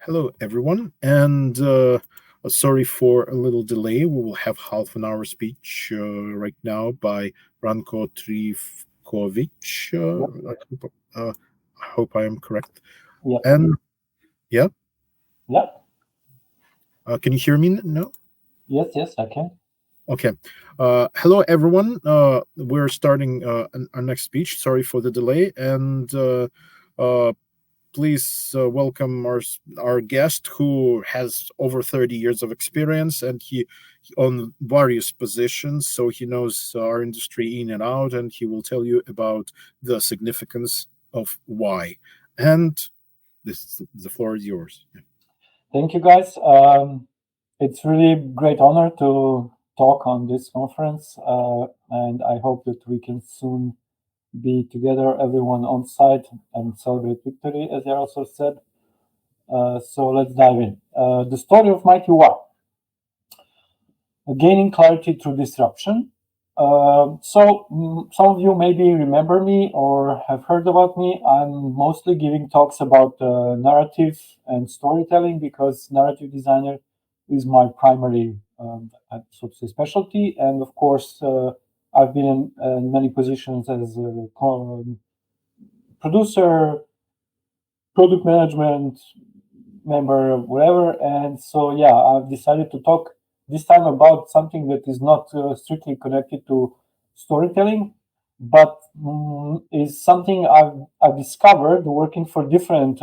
Hello, everyone, and sorry for a little delay. We will have half an hour speech right now by Ranko Trifković. Yep, I hope I am correct. yep, And yeah, yep. can you hear me now? Yes, I can. Okay. Hello, everyone. We're starting our next speech. Sorry for the delay, and uh, please welcome our guest who has over 30 years of experience and he on various positions, so he knows our industry in and out, and he will tell you about the significance of why. And the floor is yours. Thank you, guys. It's really great honor to talk on this conference, and I hope that we can soon be together, everyone on site, and celebrate victory, as I also said. So let's dive in. The story of Mighty War. Gaining clarity through disruption. Some of you maybe remember me or have heard about me. I'm mostly giving talks about narrative and storytelling because narrative designer is my primary, so to say, specialty. And of course, I've been in many positions as a producer, product management, member, whatever. And so, yeah, I've decided to talk this time about something that is not strictly connected to storytelling, but is something I've discovered working for different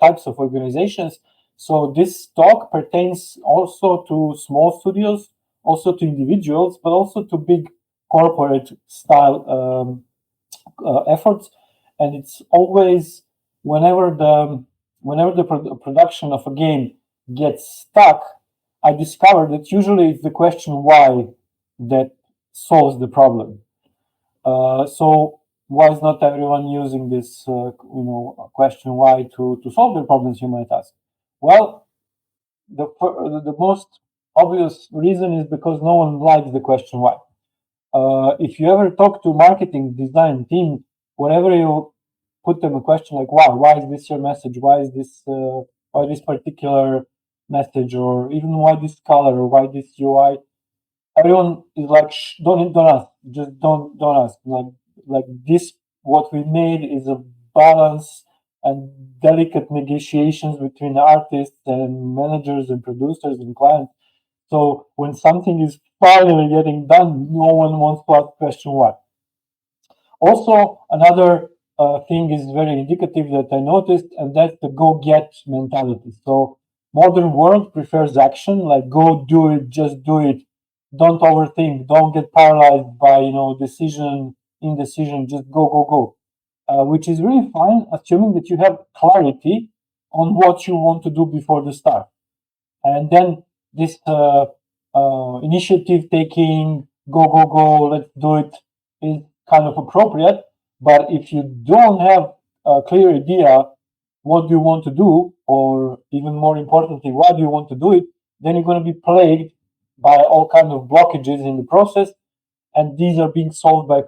types of organizations. So this talk pertains also to small studios, also to individuals, but also to big corporate style efforts. And it's always whenever the production of a game gets stuck, I discovered that usually it's the question why that solves the problem. So why is not everyone using this question why to solve the problems, you might ask? Well, the most obvious reason is because no one likes the question why. If you ever talk to marketing design team, whenever you put them a question like why is this your message, why this particular message, or even why this color or why this UI, everyone is like, don't ask, just don't ask. Like this, what we made is a balance and delicate negotiations between artists and managers and producers and clients. So when something is finally getting done, no one wants to ask question why. Also, another thing is very indicative that I noticed, and that's the go get mentality. So modern world prefers action, like go do it, just do it. Don't overthink. Don't get paralyzed by decision, indecision. Just go. Which is really fine, assuming that you have clarity on what you want to do before the start. And then this initiative taking, go, let's do it, is kind of appropriate. But if you don't have a clear idea what do you want to do, or even more importantly, why do you want to do it, then you're going to be plagued by all kinds of blockages in the process. And these are being solved by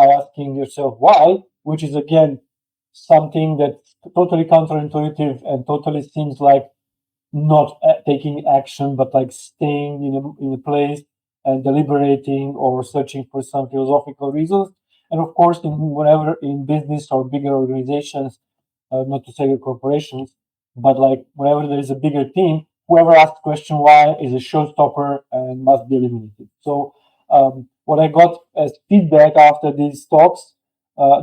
asking yourself why, which is again something that's totally counterintuitive and totally seems like not taking action, but like staying in a place and deliberating or searching for some philosophical reasons. And of course, in whatever in business or bigger organizations, not to say corporations, but like whenever there is a bigger team, whoever asks question why is a showstopper and must be eliminated. So what I got as feedback after these talks,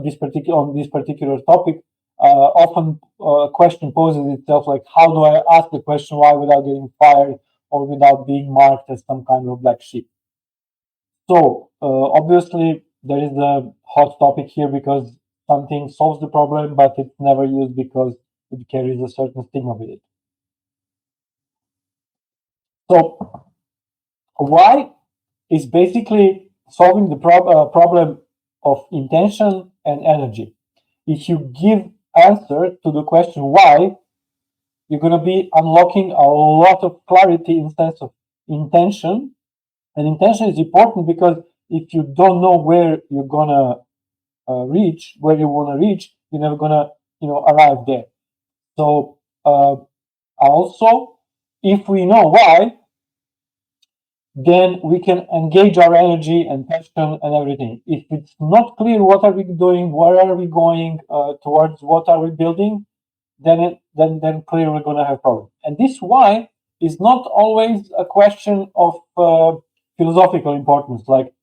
this particular topic, often a question poses itself like, how do I ask the question why without getting fired or without being marked as some kind of black sheep? So obviously there is a hot topic here because something solves the problem, but it's never used because it carries a certain stigma with it. So why is basically solving the problem of intention and energy. If you give answer to the question why, you're going to be unlocking a lot of clarity in sense of intention. And intention is important because if you don't know where you're going to reach, where you want to reach, you're never going to arrive there. So Also, if we know why, then we can engage our energy and passion and everything. If it's not clear what are we doing, where are we going, towards what are we building, then clearly we're going to have problem. And this why is not always a question of philosophical importance. Like,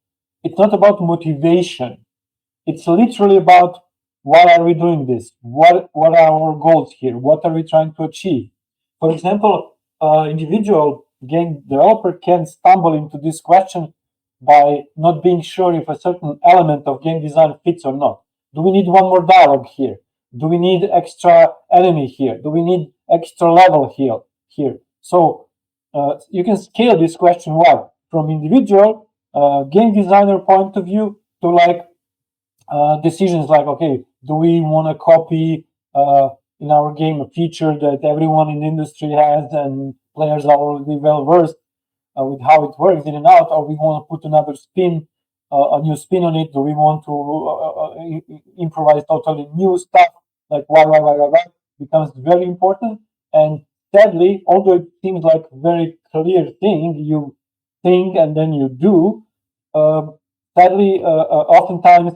it's not about motivation. It's literally about why are we doing this? What are our goals here? What are we trying to achieve? For example, individual game developer can stumble into this question by not being sure if a certain element of game design fits or not. Do we need one more dialogue here? Do we need extra enemy here? Do we need extra level here? So you can scale this question well from individual game designer point of view to like decisions like, okay, do we want to copy in our game a feature that everyone in the industry has and players are already well versed with how it works in and out, or we want to put another spin, a new spin on it? Do we want to improvise totally new stuff? Like why becomes very important. And sadly, although it seems like a very clear thing, you think and then you do. Sadly, oftentimes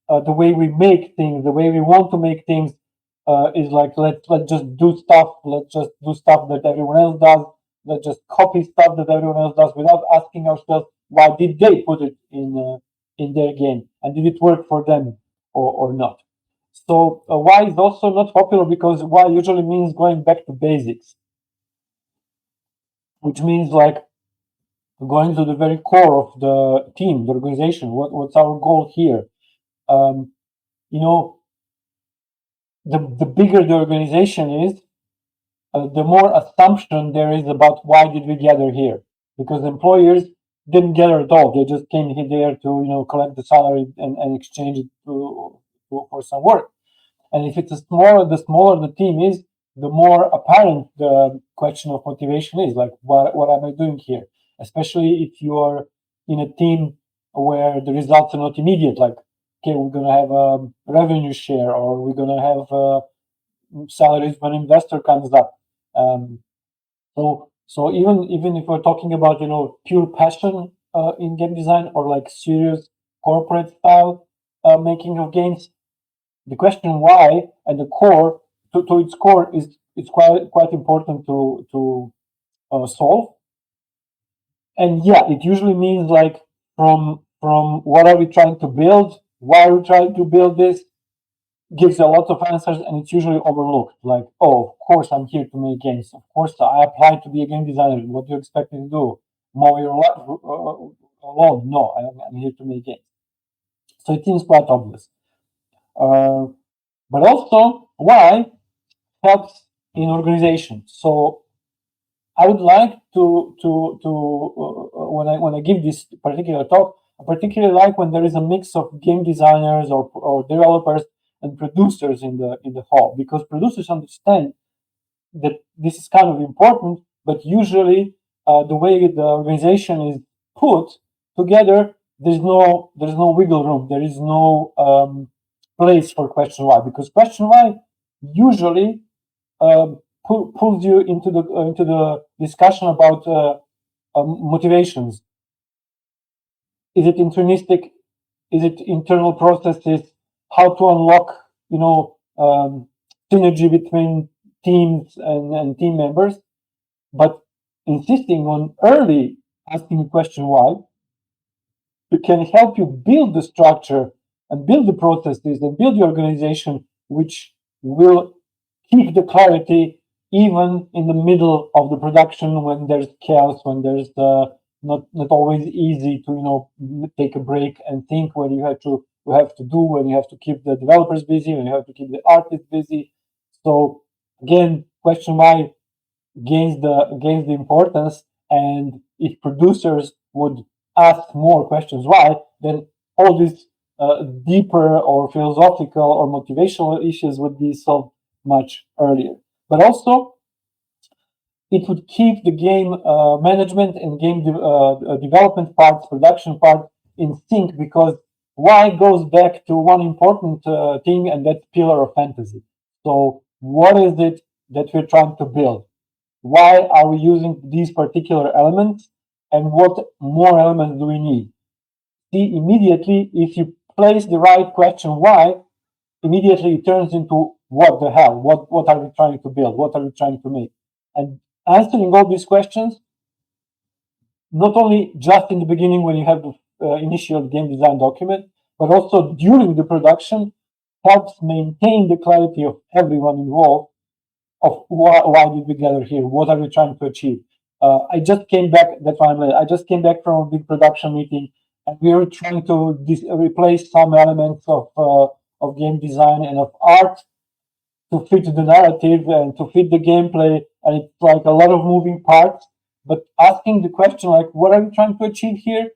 the way we make things, the way we want to make things, is like let's just do stuff. Let's just do stuff that everyone else does. Let's just copy stuff that everyone else does without asking ourselves why did they put it in their game and did it work for them or not. So why is also not popular because why usually means going back to basics, which means like going to the very core of the team, the organization. What's our goal here? Um, you know, the bigger the organization is, the more assumption there is about why did we gather here. Because employers didn't gather at all. They just came here there to collect the salary and exchange it for some work. And if it's the smaller the team is, the more apparent the question of motivation is. Like, what am I doing here? Especially if you are in a team where the results are not immediate. Like, okay, we're gonna have a revenue share, or we're gonna have salaries when investor comes up. Um, so even if we're talking about pure passion in game design or like serious corporate style making of games, the question why and the core to its core is it's quite important to solve. And yeah, it usually means like from what are we trying to build, why are we trying to build this, gives a lot of answers, and it's usually overlooked. Like, oh, of course I'm here to make games. Of course I applied to be a game designer. What do you expect me to do? Mow your lawn? No, I'm here to make games. So it seems quite obvious. Uh, but also, why helps in organization. So I would like to when I give this particular talk, I particularly like when there is a mix of game designers or developers and producers in the hall, because producers understand that this is kind of important, but usually the way the organization is put together, there's no wiggle room. There is no place for question why, because question why usually pulls you into the discussion about motivations. Is it intrinsic? Is it internal processes? How to unlock synergy between teams and team members? But insisting on early asking the question why, it can help you build the structure and build the processes and build the organization, which will keep the clarity even in the middle of the production when there's chaos, when there's not always easy to take a break and think when you have to do, when you have to keep the developers busy, when you have to keep the artists busy. So again, question why gains the importance, and if producers would ask more questions why, then all these deeper or philosophical or motivational issues would be solved much earlier. But also, it would keep the game management and game development parts, production part in sync, because why goes back to one important thing, and that's pillar of fantasy. So what is it that we're trying to build? why are we using these particular elements, and what more elements do we need. See, immediately, if you place the right question why, immediately it turns into what the hell, what are we trying to build, what are we trying to make. And answering all these questions, not only just in the beginning when you have the initial game design document, but also during the production, helps maintain the clarity of everyone involved of why did we gather here, what are we trying to achieve. I just came back. That's why I'm late. I just came back from a big production meeting, and we were trying to replace some elements of game design and of art to fit the narrative and to fit the gameplay. And it's like a lot of moving parts. But asking the question like, what are we trying to achieve here,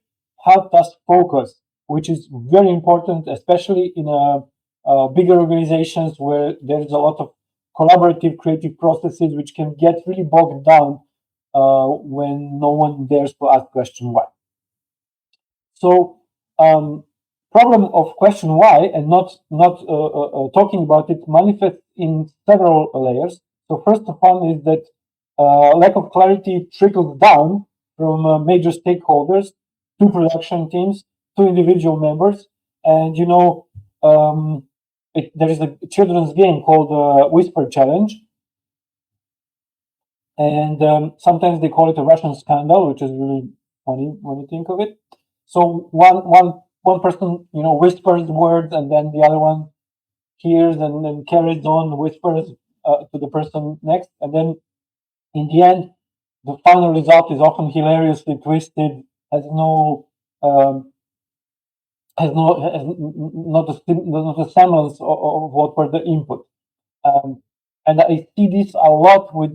helped us focus, which is very important, especially in bigger organizations where there's a lot of collaborative creative processes which can get really bogged down when no one dares to ask question why. So problem of question why and not talking about it manifests in several layers. So first of all is that lack of clarity trickles down from major stakeholders to production teams to individual members. And there is a children's game called Whisper Challenge, and sometimes they call it a Russian scandal, which is really funny when you think of it. So one person whispers words, and then the other one hears and then carries on whispers to the person next, and then in the end, the final result is often hilariously twisted, has no has no has not a semblance of what were the input. Um, and I see this a lot with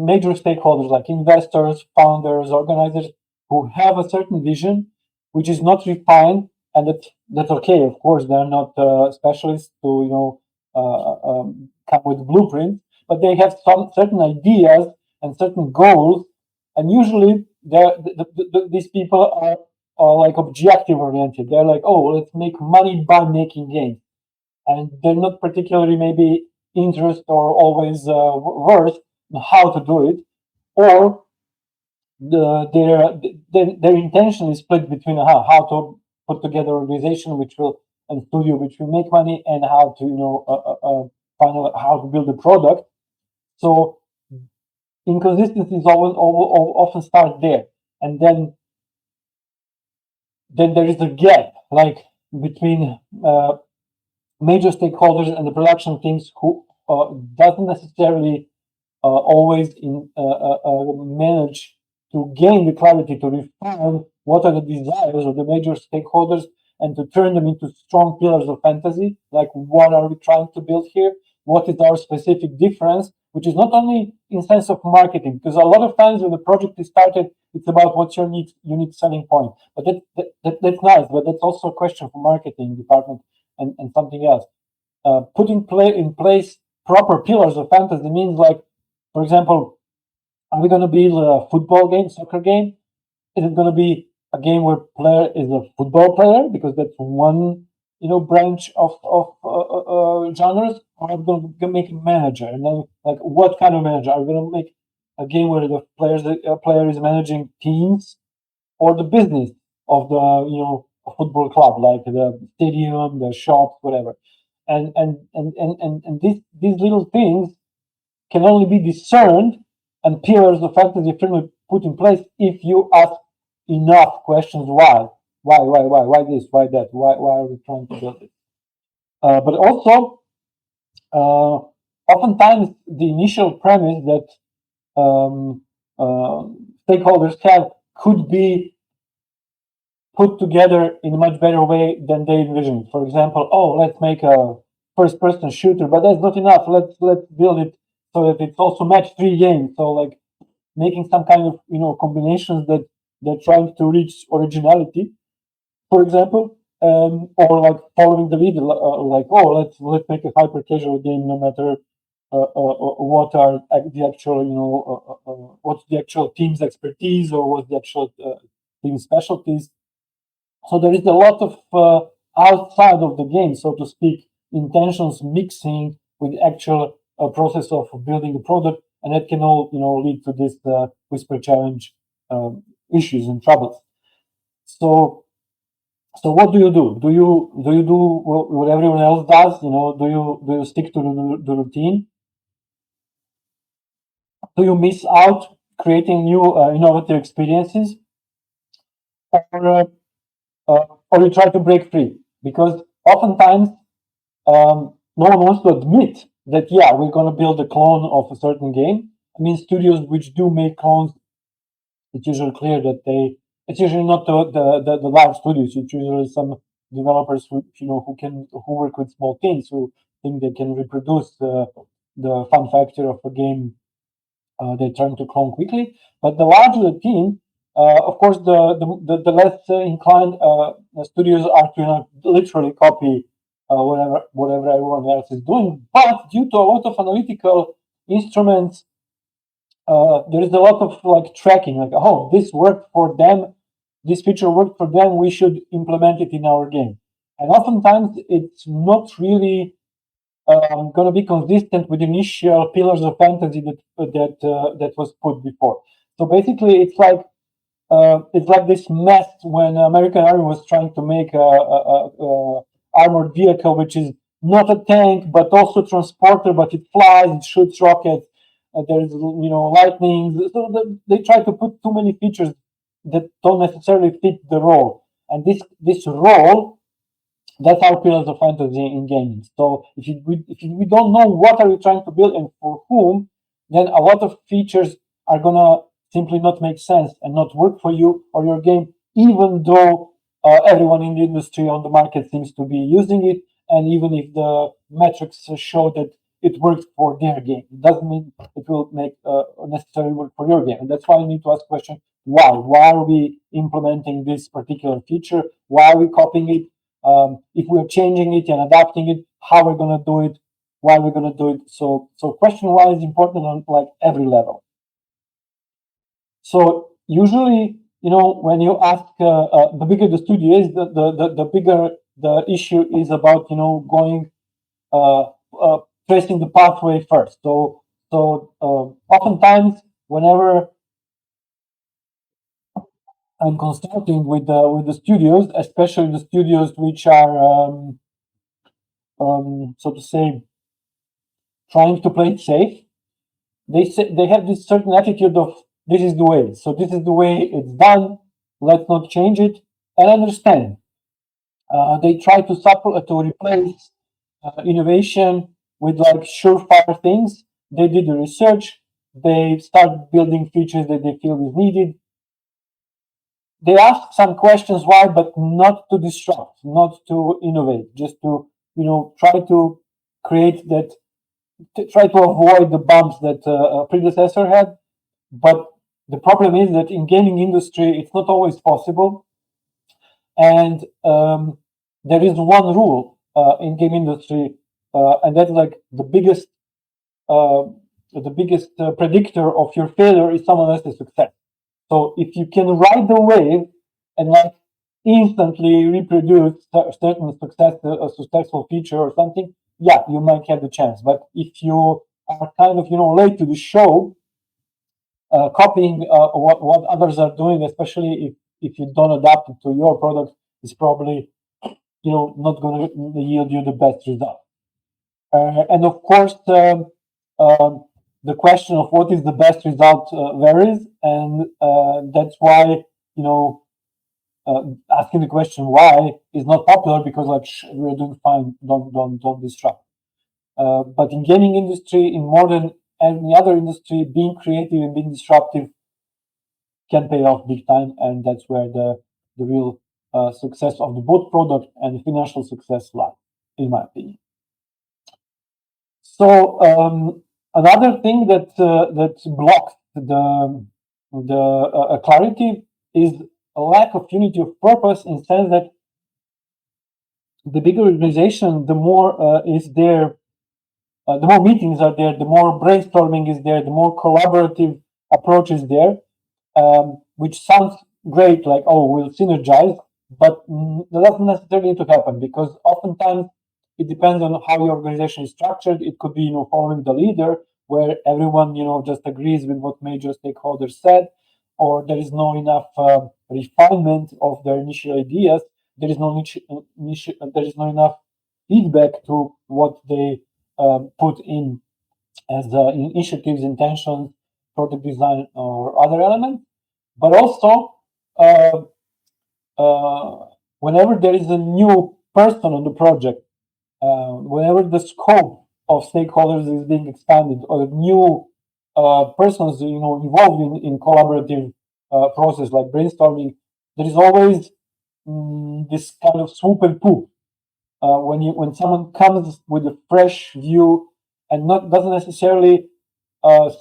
major stakeholders like investors, founders, organizers who have a certain vision which is not refined, and that's okay. Of course, they're not specialists to come with blueprints, but they have some certain ideas and certain goals, and usually these people are like objective oriented. They're like, oh, let's make money by making games, and they're not particularly maybe interest or always versed in how to do it, or their intention is split between how to put together organization which will and studio which will make money, and how to find out how to build a product. So inconsistencies often start there, and then there is a gap like between major stakeholders and the production teams who doesn't necessarily always manage to gain the clarity to refine what are the desires of the major stakeholders and to turn them into strong pillars of fantasy. Like, what are we trying to build here? What is our specific difference? Which is not only in sense of marketing, because a lot of times when the project is started, it's about what's your unique selling point. But that's nice, but that's also a question for marketing department and something else. Putting in place proper pillars of fantasy means, like, for example, are we going to build a football game, soccer game? Is it going to be a game where player is a football player because that's one branch of genres? Or are we going to make a manager? And then, like, what kind of manager? Are we going to make a game where the player is managing teams, or the business of the a football club, like the stadium, the shops, whatever? And these little things can only be discerned and pillars of fantasy firmly put in place if you ask enough questions. Why this, why that, why are we trying to build it? But also, oftentimes the initial premise that stakeholders have could be put together in a much better way than they envisioned. For example, let's make a first-person shooter, but that's not enough. Let's build it so that it's also match-3 game. So, like, making some kind of combinations that they're trying to reach originality, for example, or like following the lead, like, let's make a hyper casual game, no matter what are the actual what's the actual team's expertise, or what's the actual team specialties. So there is a lot of outside of the game, so to speak, intentions mixing with actual process of building the product, and that can all lead to this whisper challenge issues and troubles. So what do you do? Do what everyone else does? Do you stick to the routine? Do you miss out creating new innovative experiences, or you try to break free? Because oftentimes no one wants to admit that, yeah, we're going to build a clone of a certain game. I mean, studios which do make clones, it's usually clear that it's usually not the large studios. It's usually some developers who work with small teams, who think they can reproduce the fun factor of a game they trying to clone quickly. But the larger the team, of course, the less inclined studios are to literally copy whatever everyone else is doing. But due to a lot of analytical instruments, there is a lot of like tracking, like, oh, this worked for them, this feature worked for them, we should implement it in our game. And oftentimes it's not really going to be consistent with initial pillars of fantasy that was put before. So basically, it's like this mess when American Army was trying to make a armored vehicle, which is not a tank but also transporter, but it flies, it shoots rockets. There's lightning. So they try to put too many features that don't necessarily fit the role, and this role, that's our pillars of fantasy in gaming. So if we don't know what are we trying to build and for whom, then a lot of features are gonna simply not make sense and not work for you or your game, even though everyone in the industry on the market seems to be using it, and even if the metrics show that it works for their game, it doesn't mean it will make necessarily work for your game. And that's why you need to ask the question: why? Why are we implementing this particular feature? Why are we copying it? If we're changing it and adapting it, how we're going to do it, why we're going to do it. So question why is important on like every level. So usually, when you ask, the bigger the studio is, the bigger the issue is about, going, uh, tracing the pathway first. So oftentimes, whenever I'm consulting with the studios, especially the studios which are, so to say, trying to play it safe, they have this certain attitude of this is the way. So this is the way it's done. Let's not change it. And understand, they try to replace innovation with like surefire things. They did the research. They start building features that they feel is needed. They ask some questions why, but not to disrupt, not to innovate, just to try to create that, to try to avoid the bumps that a predecessor had. But the problem is that in gaming industry, it's not always possible. And there is one rule in game industry, and that's like uh, the biggest predictor of your failure is someone else's success. So if you can ride the wave and like instantly reproduce certain a successful feature or something, yeah, you might have the chance. But if you are kind of late to the show, copying what others are doing, especially if you don't adapt it to your product, is probably not going to yield you the best result. And of course, the question of what is the best result varies, and that's why asking the question why is not popular, because like we're doing fine, don't disrupt. But in gaming industry, in more than any other industry, being creative and being disruptive can pay off big time, and that's where the real success of the both product and financial success lie, in my opinion. So another thing that blocks the clarity is a lack of unity of purpose, in the sense that the bigger organization, the more is there, the more meetings are there, the more brainstorming is there, the more collaborative approach is there, which sounds great, like, oh, we'll synergize, but that doesn't necessarily need to happen, because oftentimes it depends on how your organization is structured. It could be following the leader, where everyone just agrees with what major stakeholders said, or there is no enough refinement of their initial ideas. There is there is no enough feedback to what they put in as initiatives, intentions, product design, or other elements. But also, uh, whenever there is a new person on the project, whenever the scope of stakeholders is being expanded, or new persons involved in collaborative process like brainstorming, there is always this kind of swoop and poop. When someone comes with a fresh view and not doesn't necessarily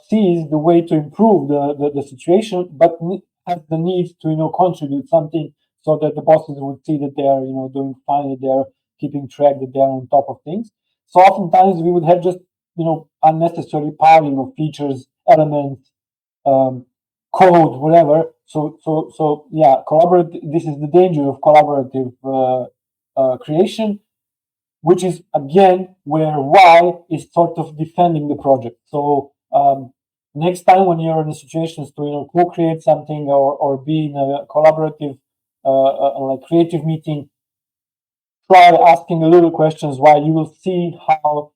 sees the way to improve the situation, but has the need to contribute something, so that the bosses would see that they are doing fine, that they are keeping track, that they are on top of things. So oftentimes we would have just unnecessary piling of features, elements, um, code, whatever. So yeah, collaborate. This is the danger of collaborative creation, which is again where Y is sort of defending the project. So next time when you're in a situation to co-create something, or be in a collaborative like creative meeting, try asking a little questions why. You will see how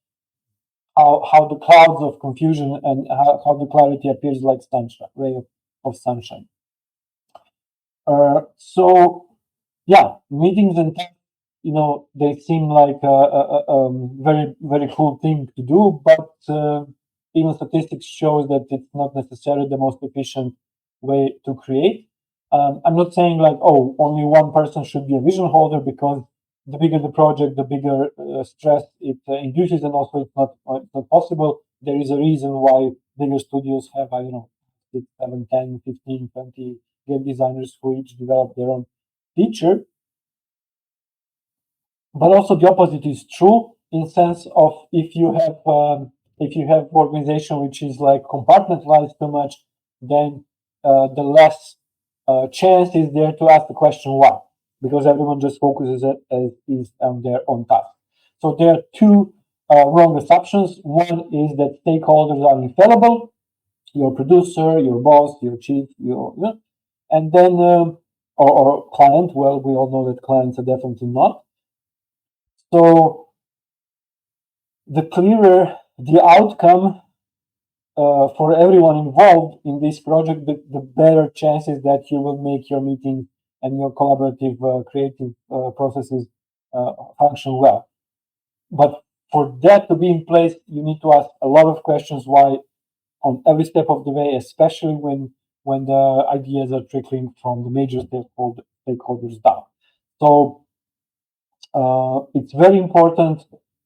the clouds of confusion and how the clarity appears like sunshine, ray of sunshine. So yeah, meetings and tasks, they seem like a very very cool thing to do, but even statistics shows that it's not necessarily the most efficient way to create. I'm not saying like, oh, only one person should be a vision holder, because the bigger the project, the bigger stress it induces, and also it's not possible. There is a reason why bigger studios have, I don't know, 6, 7, 10, 15, 20 game designers who each develop their own feature. But also the opposite is true, in sense of if you have organization which is like compartmentalized too much, then the less chance is there to ask the question why, because everyone just focuses is on their own task. So there are two wrong assumptions. One is that stakeholders are infallible, your producer, your boss, your chief, and then or client. Well, we all know that clients are definitely not. So the clearer the outcome for everyone involved in this project, the better chances that you will make your meeting and your collaborative creative processes function well. But for that to be in place, you need to ask a lot of questions why on every step of the way, especially when the ideas are trickling from the major stakeholders down. So it's very important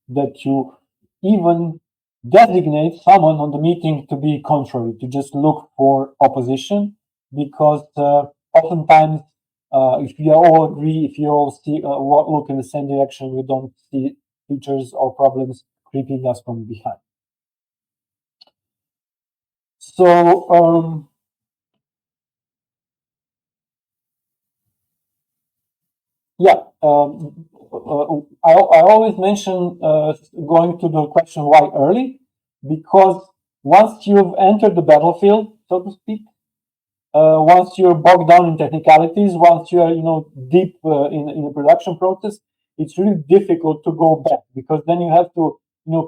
that you even designate someone on the meeting to be contrary, to just look for opposition, because oftentimes, if we all agree, if you all see look in the same direction, we don't see features or problems creeping us from behind. So yeah, I always mention going to the question why early, because once you've entered the battlefield, so to speak, once you're bogged down in technicalities, once you are deep in the production process, it's really difficult to go back, because then you have to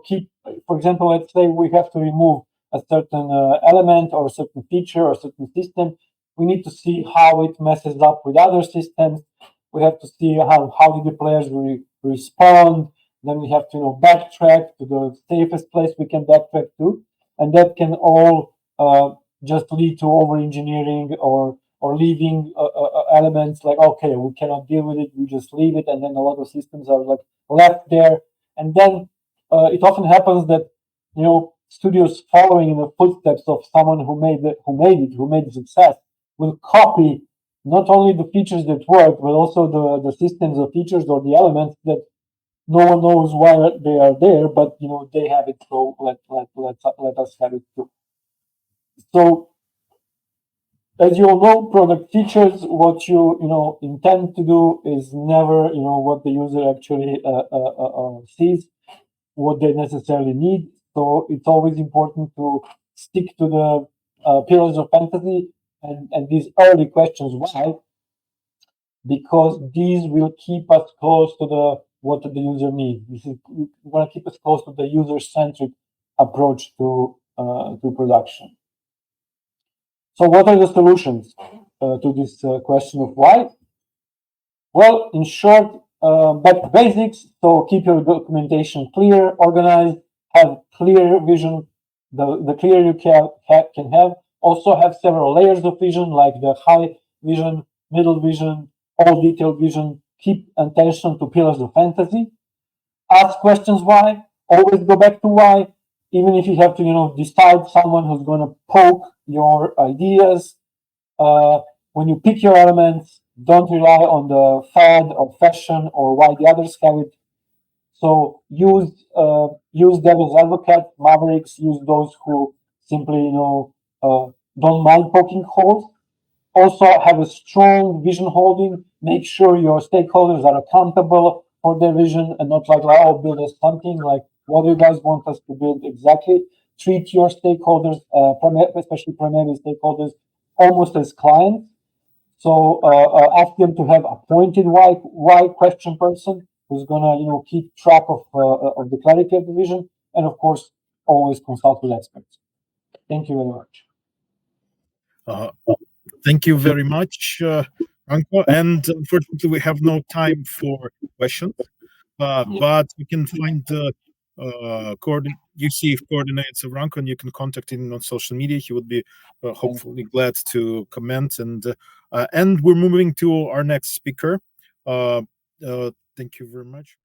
keep. For example, let's say we have to remove a certain element or a certain feature or a certain system. We need to see how it messes up with other systems. We have to see how did the players respond. Then we have to backtrack to the safest place we can backtrack to, and that can all just lead to over engineering or leaving elements like, okay, we cannot deal with it, we just leave it, and then a lot of systems are like left there. And then it often happens that studios following in the footsteps of someone who made the success will copy not only the features that work, but also the systems of features or the elements that no one knows why they are there, but they have it, so let us have it too. So as you all know, product features, what you intend to do is never what the user actually sees, what they necessarily need. So it's always important to stick to the pillars of fantasy and these early questions. Why? Because these will keep us close to the what the user needs. We want to keep us close to the user-centric approach to production. So, what are the solutions to this question of why? Well, in short, but basics. So, keep your documentation clear, organized, have clear vision. The clearer you can have. Also, have several layers of vision, like the high vision, middle vision, all detailed vision. Keep attention to pillars of fantasy. Ask questions why. Always go back to why, even if you have to, decide someone who's going to poke your ideas. Uh, when you pick your elements, don't rely on the fad or fashion or why the others have it. So use devil's advocate, mavericks. Use those who simply don't mind poking holes. Also have a strong vision holding. Make sure your stakeholders are accountable for their vision and not like, oh, build us something. Like, what do you guys want us to build exactly? Treat your stakeholders, especially primary stakeholders, almost as clients. So ask them to have appointed why question person who's gonna keep track of the clarity of the vision, and of course always consult with experts. Thank you very much. Uh, Thank you very much, Ranko. And unfortunately, we have no time for questions, but you can find the UC coordinates of Ranko, and you can contact him on social media. He would be hopefully glad to comment. And we're moving to our next speaker. Thank you very much.